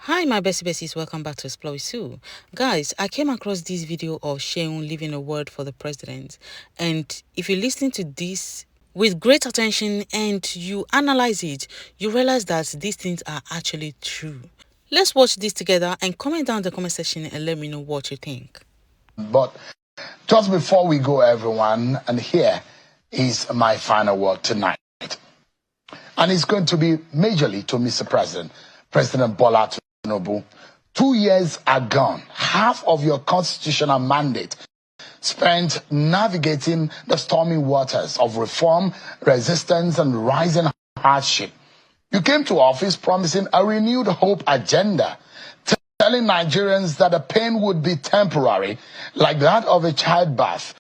Hi my bessies, welcome back to Explorewithsu. Guys, I came across this video of Seun leaving a word for the president, and if you listen to this with great attention and you analyze it, you realize that these things are actually true. Let's watch this together and comment down in the comment section and let me know what you think. But just before we go, everyone, and here is my final word tonight. And it's going to be majorly to Mr. President, President Bola Tinubu. 2 years are gone. Half of your constitutional mandate spent navigating the stormy waters of reform, resistance, and rising hardship. You came to office promising a renewed hope agenda, telling Nigerians that the pain would be temporary, like that of a childbirth,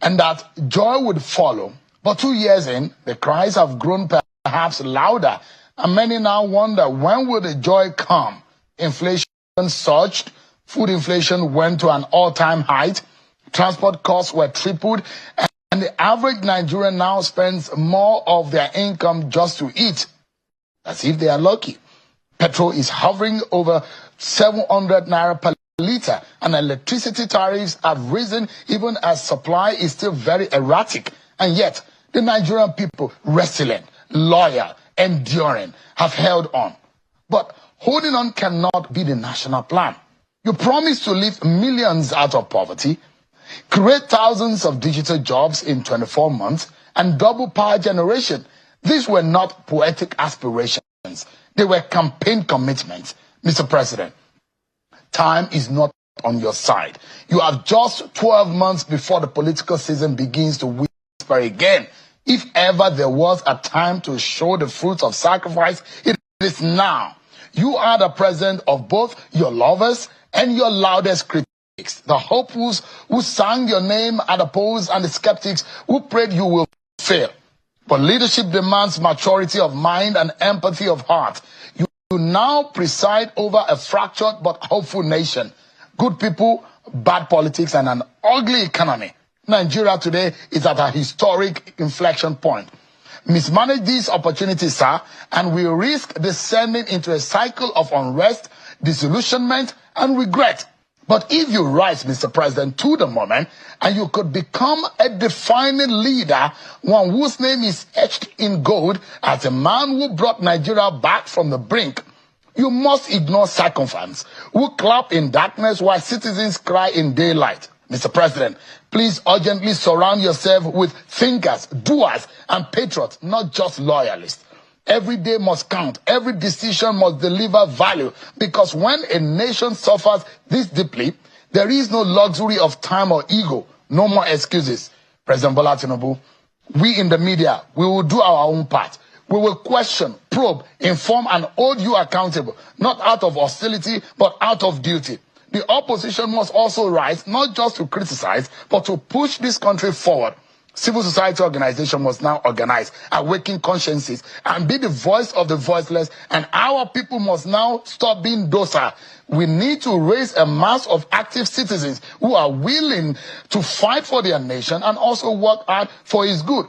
and that joy would follow. But 2 years in, the cries have grown perhaps louder, and many now wonder, when will the joy come? Inflation surged, food inflation went to an all-time height, transport costs were tripled, and the average Nigerian now spends more of their income just to eat, as if they are lucky. Petrol is hovering over 700 naira per litre, and electricity tariffs have risen even as supply is still very erratic. And yet, the Nigerian people, resilient, loyal, enduring, have held on. But holding on cannot be the national plan. You promised to lift millions out of poverty, create thousands of digital jobs in 24 months, and double power generation. These were not poetic aspirations. They were campaign commitments. Mr. President, time is not on your side. You have just 12 months before the political season begins to whisper again. If ever there was a time to show the fruits of sacrifice, it is now. You are the president of both your lovers and your loudest critics, the hopefuls who sang your name at the polls and the skeptics who prayed you will fail. But leadership demands maturity of mind and empathy of heart. You now preside over a fractured but hopeful nation. Good people, bad politics, and an ugly economy. Nigeria today is at a historic inflection point. Mismanage these opportunities, sir, and we risk descending into a cycle of unrest, disillusionment, and regret. But if you rise, Mr. President, to the moment, and you could become a defining leader, one whose name is etched in gold as a man who brought Nigeria back from the brink, you must ignore sycophants who clap in darkness while citizens cry in daylight. Mr. President, please urgently surround yourself with thinkers, doers, and patriots, not just loyalists. Every day must count. Every decision must deliver value. Because when a nation suffers this deeply, there is no luxury of time or ego. No more excuses. President Bola Tinubu, we in the media, we will do our own part. We will question, probe, inform, and hold you accountable, not out of hostility, but out of duty. The opposition must also rise, not just to criticize, but to push this country forward. Civil society organization must now organize, awaken consciences, and be the voice of the voiceless, and our people must now stop being docile. We need to raise a mass of active citizens who are willing to fight for their nation and also work hard for its good.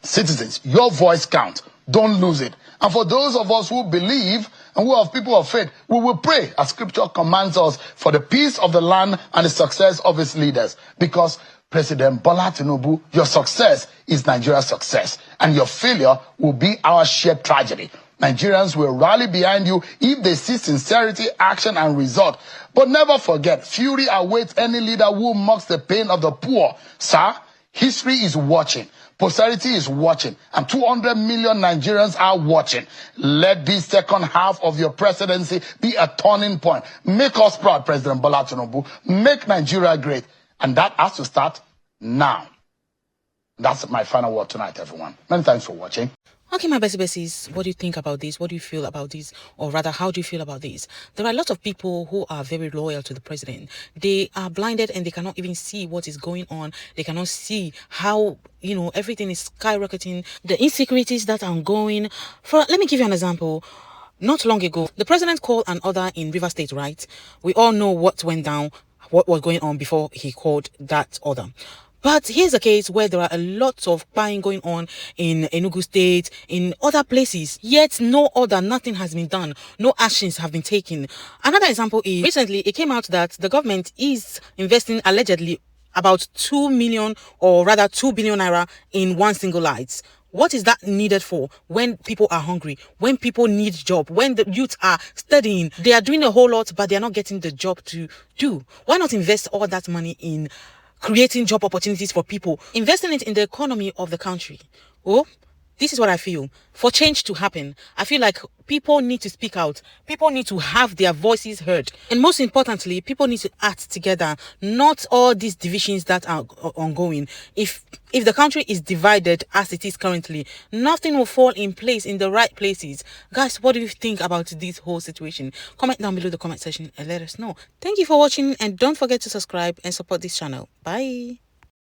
Citizens, your voice counts. Don't lose it. And for those of us who believe and who are people of faith, we will pray, as scripture commands us, for the peace of the land and the success of its leaders. Because President Bola Tinubu, your success is Nigeria's success, and your failure will be our shared tragedy. Nigerians will rally behind you if they see sincerity, action, and result. But never forget, fury awaits any leader who mocks the pain of the poor. Sir, history is watching. Posterity is watching, and 200 million Nigerians are watching. Let this second half of your presidency be a turning point. Make us proud, President Bola Tinubu. Make Nigeria great. And that has to start now. That's my final word tonight, everyone. Many thanks for watching. Okay, my bessies, what do you think about this? What do you feel about this? Or rather, how do you feel about this? There are a lot of people who are very loyal to the president. They are blinded and they cannot even see what is going on. They cannot see how, everything is skyrocketing. The insecurities that are ongoing. Let me give you an example. Not long ago, the president called an order in River State, right? We all know what went down, what was going on before he called that order. But here's a case where there are a lot of buying going on in Enugu State, in other places, yet nothing has been done, no actions have been taken. Another example is recently it came out that the government is investing allegedly about 2 million, or rather 2 billion naira in one single light. What is that needed for when people are hungry, when people need job, when the youth are studying? They are doing a whole lot, but they are not getting the job to do. Why not invest all that money in creating job opportunities for people, investing it in the economy of the country? Oh, this is what I feel. For change to happen, I feel like people need to speak out. People need to have their voices heard. And most importantly, people need to act together, not all these divisions that are ongoing. If the country is divided as it is currently, nothing will fall in place in the right places. Guys, what do you think about this whole situation? Comment down below the comment section and let us know. Thank you for watching, and don't forget to subscribe and support this channel. Bye.